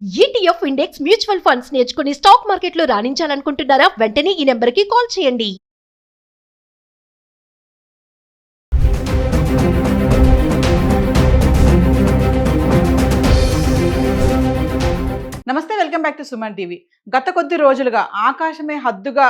ETF index mutual funds నేర్చుకుని stock మార్కెట్లో రాణించాలనుకుంటున్నారా? వెంటనే ఈ నెంబర్కి కాల్ చేయండి. నమస్తే, welcome back to Suman TV. గత కొద్ది రోజులుగా ఆకాశమే హద్దుగా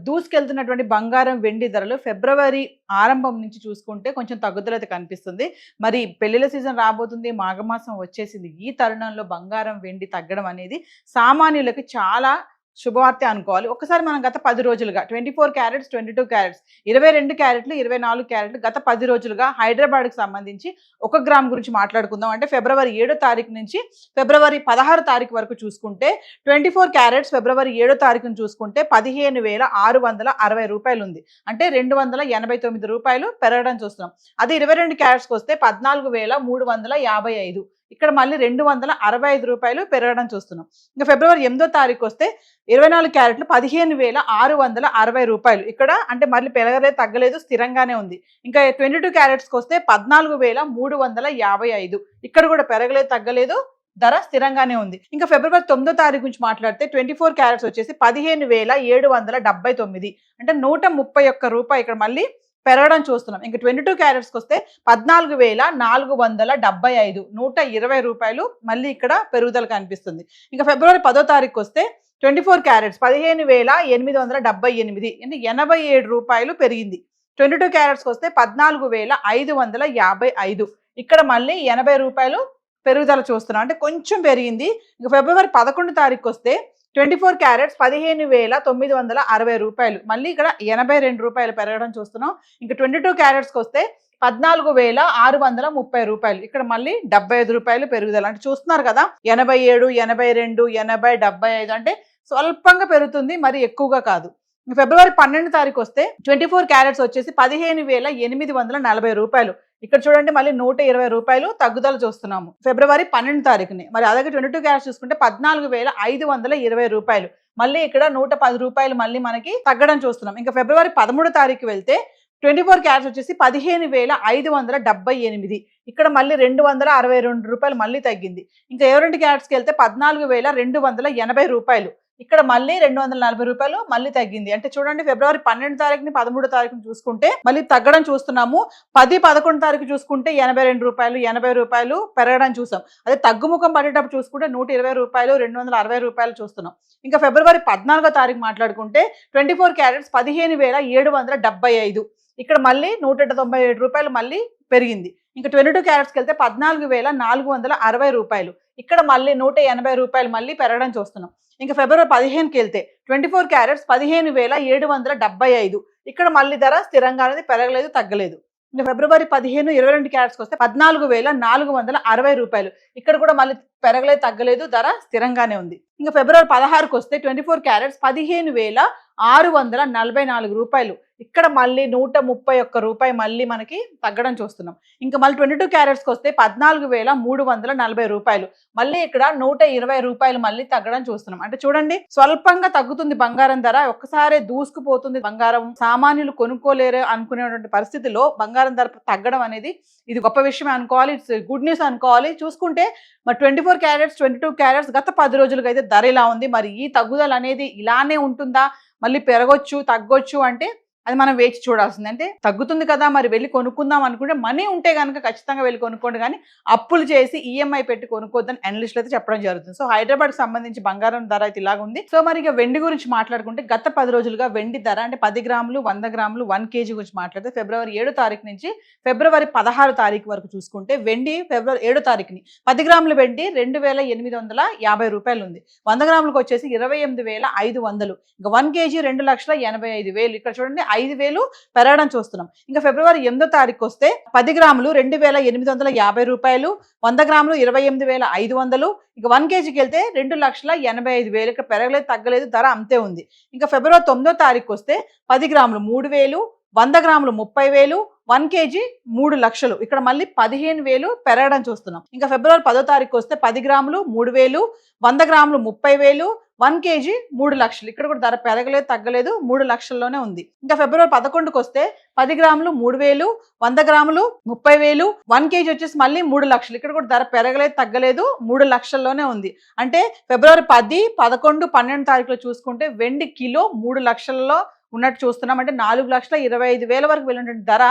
దూసుకెళ్తున్నటువంటి బంగారం వెండి ధరలు ఫిబ్రవరి ఆరంభం నుంచి చూసుకుంటే కొంచెం తగ్గుదల అయితే కనిపిస్తుంది. మరి పెళ్లిళ్ళ సీజన్ రాబోతుంది, మాఘమాసం వచ్చేసింది. ఈ తరుణంలో బంగారం వెండి తగ్గడం అనేది సామాన్యులకు చాలా శుభవార్త అనుకోవాలి. ఒకసారి మనం గత 10 రోజులుగా 24 క్యారెట్స్, 22 క్యారెట్స్, 22 క్యారెట్లు, 24 క్యారెట్లు గత 10 రోజులుగా హైదరాబాద్కి సంబంధించి 1 గ్రామ్ గురించి మాట్లాడుకుందాం. అంటే ఫిబ్రవరి 7వ తారీఖు నుంచి ఫిబ్రవరి 16వ తారీఖు వరకు చూసుకుంటే 24 క్యారెట్స్ ఫిబ్రవరి 7వ తారీఖును చూసుకుంటే 15,660 రూపాయలు ఉంది. అంటే 289 రూపాయలు పెరగడం చూస్తున్నాం. అది 22 క్యారెట్స్కి వస్తే 14,355. ఇక్కడ మళ్ళీ 265 రూపాయలు పెరగడం చూస్తున్నాం. ఇంకా ఫిబ్రవరి 8వ తారీఖు వస్తే 24 క్యారెట్లు 15,660 రూపాయలు. ఇక్కడ అంటే మళ్ళీ పెరగలేదు, తగ్గలేదు, స్థిరంగానే ఉంది. ఇంకా 22 క్యారెట్స్కి వస్తే 14,355. ఇక్కడ కూడా పెరగలేదు, తగ్గలేదు, ధర స్థిరంగానే ఉంది. ఇంకా ఫిబ్రవరి 9వ తారీఖు గురించి మాట్లాడితే 24 క్యారెట్స్ వచ్చేసి 15,779. అంటే 131 రూపాయి ఇక్కడ మళ్ళీ పెరగడం చూస్తున్నాం. ఇంకా 22 క్యారెట్స్కి వస్తే 14,475. 120 రూపాయలు మళ్ళీ ఇక్కడ పెరుగుదల కనిపిస్తుంది. ఇంకా ఫిబ్రవరి 10వ తారీఖు వస్తే 24 క్యారెట్స్ 15,878. అంటే 87 రూపాయలు పెరిగింది. 22 క్యారెట్స్కి వస్తే 14,555. ఇక్కడ మళ్ళీ 80 రూపాయలు పెరుగుదల చూస్తున్నాం. అంటే కొంచెం పెరిగింది. ఇంకా ఫిబ్రవరి 11వ తారీఖు వస్తే 24 క్యారెట్స్ 15,960 రూపాయలు. మళ్ళీ ఇక్కడ 82 రూపాయలు పెరగడం చూస్తున్నాం. ఇంకా 22 క్యారెట్స్కి వస్తే 14,630 రూపాయలు. ఇక్కడ మళ్ళీ 75 రూపాయలు పెరుగుదల. అంటే చూస్తున్నారు కదా, 87, 82, 80, 75 అంటే స్వల్పంగా పెరుగుతుంది, మరి ఎక్కువగా కాదు. ఫిబ్రవరి 12వ తారీఖు వస్తే 24 క్యారెట్స్ వచ్చేసి 15,840 రూపాయలు. ఇక్కడ చూడండి మళ్ళీ 120 రూపాయలు తగ్గుదల చూస్తున్నాము ఫిబ్రవరి 12వ తారీఖుని. మరి అలాగే 22 క్యారెట్స్ చూసుకుంటే 14,520 రూపాయలు. మళ్ళీ ఇక్కడ 110 రూపాయలు మళ్ళీ మనకి తగ్గడం చూస్తున్నాం. ఇంకా ఫిబ్రవరి 13వ తారీఖు వెళ్తే 24 క్యారెట్స్ వచ్చేసి 15,578. ఇక్కడ మళ్ళీ 262 రూపాయలు మళ్ళీ తగ్గింది. ఇంకా 22 క్యారెట్స్కి వెళ్తే 14,280 రూపాయలు. ఇక్కడ మళ్ళీ 240 రూపాయలు మళ్ళీ తగ్గింది. అంటే చూడండి, ఫిబ్రవరి 12వ తారీఖుని 13వ తారీఖుని చూసుకుంటే మళ్ళీ తగ్గడం చూస్తున్నాము. 10, 11వ తారీఖు చూసుకుంటే 82 రూపాయలు, 80 రూపాయలు పెరగడం చూసాం. అదే తగ్గుముఖం పడేటప్పుడు చూసుకుంటే 120 రూపాయలు, 260 రూపాయలు చూస్తున్నాం. ఇంకా ఫిబ్రవరి 14వ తారీఖు మాట్లాడుకుంటే 24 క్యారెట్స్ 15,775. ఇక్కడ మళ్ళీ 197 రూపాయలు మళ్ళీ పెరిగింది. ఇంకా 22 క్యారెట్స్కి వెళ్తే 14,460 రూపాయలు. ఇక్కడ మళ్ళీ 180 రూపాయలు మళ్ళీ పెరగడం చూస్తున్నాం. ఇంకా ఫిబ్రవరి 15కి వెళ్తే 24 క్యారెట్స్ 15,775. ఇక్కడ మళ్ళీ ధర స్థిరంగా అనేది, పెరగలేదు, తగ్గలేదు. ఇంకా ఫిబ్రవరి 15, 22 క్యారెట్స్కి వస్తే 14,460 రూపాయలు. ఇక్కడ కూడా మళ్ళీ పెరగలేదు, తగ్గలేదు, ధర స్థిరంగానే ఉంది. ఇంకా ఫిబ్రవరి 16కి వస్తే 24 క్యారెట్స్ 15,644 రూపాయలు. ఇక్కడ మళ్ళీ 131 రూపాయి మళ్ళీ మనకి తగ్గడం చూస్తున్నాం. ఇంకా మళ్ళీ 22 క్యారెట్స్కి వస్తే 14,340 రూపాయలు. మళ్ళీ ఇక్కడ 120 రూపాయలు మళ్ళీ తగ్గడం చూస్తున్నాం. అంటే చూడండి, స్వల్పంగా తగ్గుతుంది బంగారం ధర, ఒక్కసారి దూసుకుపోతుంది బంగారం. సామాన్యులు కొనుక్కోలేరు అనుకునేటువంటి పరిస్థితిలో బంగారం ధర తగ్గడం అనేది ఇది గొప్ప విషయమే అనుకోవాలి. ఇట్స్ గుడ్ న్యూస్ అనుకోవాలి. చూసుకుంటే మరి 24 క్యారెట్స్, 22 క్యారెట్స్ గత 10 రోజులుగా అయితే ధర ఇలా ఉంది. మరి ఈ తగ్గుదల అనేది ఇలానే ఉంటుందా, మళ్ళీ పెరగొచ్చు, తగ్గొచ్చు అంటే అది మనం వేచి చూడాల్సింది. అంటే తగ్గుతుంది కదా, మరి వెళ్ళి కొనుక్కుందాం అనుకుంటే మనీ ఉంటే కనుక ఖచ్చితంగా వెళ్ళి కొనుక్కోండి, కానీ అప్పులు చేసి ఈఎంఐ పెట్టి కొనుక్కోద్దని అనలిస్టులు అయితే చెప్పడం జరుగుతుంది. సో హైదరాబాద్కి సంబంధించి బంగారం ధర అయితే ఇలాగ ఉంది. సో మరి ఇక వెండి గురించి మాట్లాడుకుంటే గత 10 రోజులుగా వెండి ధర అంటే 10 గ్రాములు, 100 గ్రాములు, 1 కేజీ గురించి మాట్లాడితే ఫిబ్రవరి 7వ తారీఖు నుంచి ఫిబ్రవరి 16వ తారీఖు వరకు చూసుకుంటే వెండి ఫిబ్రవరి 7వ తారీఖుని 10 గ్రాముల వెండి 2,850 రూపాయలు ఉంది. 100 గ్రాములకు వచ్చేసి 28,500. ఇంకా 1 కేజీ 2,85,000. ఇక్కడ చూడండి 5,000 పెరగడం చూస్తున్నాం. ఇంకా ఫిబ్రవరి 8వ తారీఖు వస్తే 10 గ్రాములు 2,850 రూపాయలు, 100 గ్రాములు 28,500. ఇంకా 1 కేజీకి వెళ్తే 2,85,000. ఇక్కడ పెరగలేదు, తగ్గలేదు, ధర అంతే ఉంది. ఇంకా ఫిబ్రవరి 9వ తారీఖు వస్తే 10 గ్రాములు 3,000, 100 గ్రాములు 30,000, 1 కేజీ 3 లక్షలు. ఇక్కడ మళ్ళీ 15,000 పెరగడం చూస్తున్నాం. ఇంకా ఫిబ్రవరి 10వ తారీఖు వస్తే 10 గ్రాములు 3,000, 100 గ్రాములు 30,000, 1 కేజీ 3 లక్షలు. ఇక్కడ కూడా ధర పెరగలేదు తగ్గలేదు, 3 లక్షల్లోనే ఉంది. ఇంకా ఫిబ్రవరి 11కి వస్తే 10 గ్రాములు 3,000, 100 గ్రాములు 30,000, 1 కేజీ వచ్చేసి మళ్ళీ 3 లక్షలు. ఇక్కడ కూడా ధర పెరగలేదు తగ్గలేదు, 3 లక్షల్లోనే ఉంది. అంటే ఫిబ్రవరి 10, 11, 12 తారీఖులో చూసుకుంటే వెండి కిలో 3 లక్షల్లో ఉన్నట్టు చూస్తున్నాం. అంటే 4,25,000 వరకు వెళ్ళినటువంటి ధర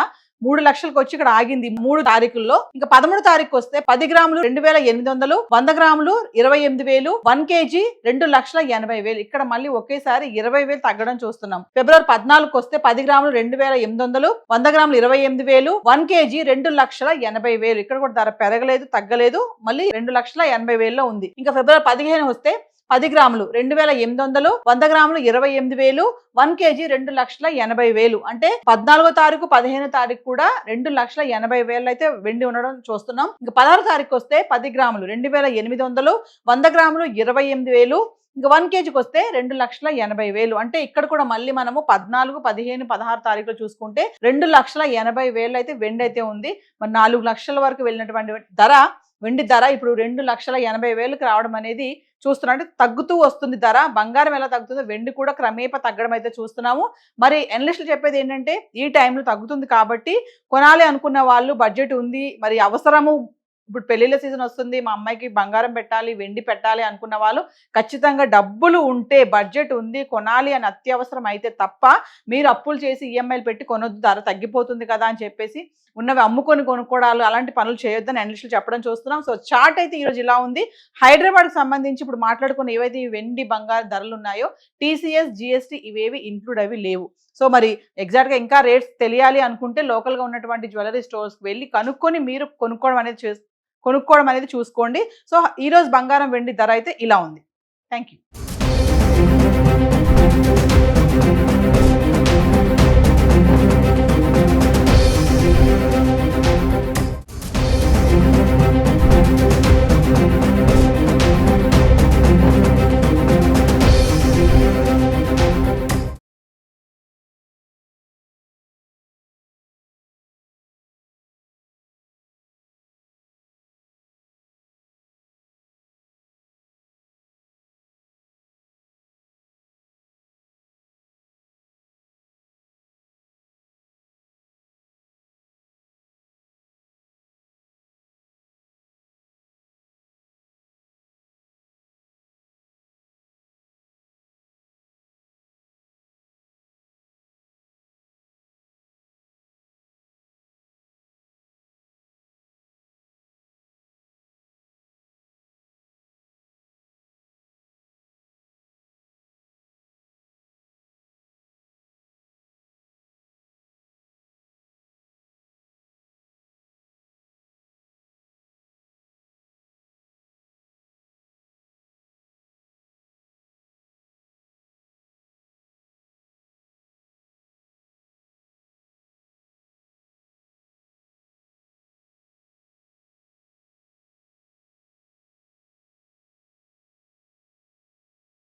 3 లక్షలకు వచ్చి ఇక్కడ ఆగింది 3 తారీఖుల్లో. ఇంకా 13 తారీఖు వస్తే 10 గ్రాములు 2,800, 100 గ్రాములు 28,000, 1 కేజీ 2,80,000. ఇక్కడ మళ్ళీ ఒకేసారి 20,000 తగ్గడం చూస్తున్నాం. ఫిబ్రవరి 14కి వస్తే 10 గ్రాములు 2,800, 100 గ్రాములు 28,000, 1 కేజీ 2,80,000. ఇక్కడ కూడా ధర పెరగలేదు తగ్గలేదు, మళ్ళీ 2,80,000లో ఉంది. ఇంకా ఫిబ్రవరి 15 వస్తే 10 గ్రాములు 2,800, 100 గ్రాములు 28,000, 1 కేజీ 2,80,000. అంటే 14వ తారీఖు 15వ తారీఖు కూడా 2,80,000 అయితే వెండి ఉండడం చూస్తున్నాం. ఇంకా 16వ తారీఖు వస్తే 10 గ్రాములు 2,800, 100 గ్రాములు 28,000, ఇంకా 1 కేజీకి వస్తే 2,80,000. అంటే ఇక్కడ కూడా మళ్ళీ మనము 14, 15, 16 తారీఖులో చూసుకుంటే 2,80,000 అయితే వెండి అయితే ఉంది. మరి 4 లక్షల వరకు వెళ్ళినటువంటి ధర వెండి ధర ఇప్పుడు 2,80,000కి రావడం అనేది చూస్తున్నాం. అంటే తగ్గుతూ వస్తుంది ధర. బంగారం ఎలా తగ్గుతుందో వెండి కూడా క్రమేపా తగ్గడం అయితే చూస్తున్నాము. మరి అనలిస్టులు చెప్పేది ఏంటంటే ఈ టైంలో తగ్గుతుంది కాబట్టి కొనాలి అనుకున్న వాళ్ళు, బడ్జెట్ ఉంది, మరి అవసరము, ఇప్పుడు పెళ్లిళ్ళ సీజన్ వస్తుంది, మా అమ్మాయికి బంగారం పెట్టాలి, వెండి పెట్టాలి అనుకున్న వాళ్ళు ఖచ్చితంగా డబ్బులు ఉంటే, బడ్జెట్ ఉంది, కొనాలి అని అత్యవసరం అయితే తప్ప మీరు అప్పులు చేసి ఈఎంఐలు పెట్టి కొనొద్దు, ధర తగ్గిపోతుంది కదా అని చెప్పేసి ఉన్నవి అమ్ముకొని కొనుక్కోవడాలు అలాంటి పనులు చేయొద్దని అనలిస్టులు చెప్పడం చూస్తున్నాం. సో చార్ట్ అయితే ఈరోజు ఇలా ఉంది. హైదరాబాద్కి సంబంధించి ఇప్పుడు మాట్లాడుకున్న ఏవైతే ఈ వెండి బంగారు ధరలు ఉన్నాయో టీసీఎస్, జిఎస్టీ ఇవేవి ఇంక్లూడ్ అవి లేవు. సో మరి ఎగ్జాక్ట్గా ఇంకా రేట్స్ తెలియాలి అనుకుంటే లోకల్గా ఉన్నటువంటి జ్యువెలరీ స్టోర్స్కి వెళ్ళి కనుక్కొని మీరు కొనుక్కోవడం అనేది చూసుకోండి. సో ఈరోజు బంగారం వెండి ధర అయితే ఇలా ఉంది. Thank you.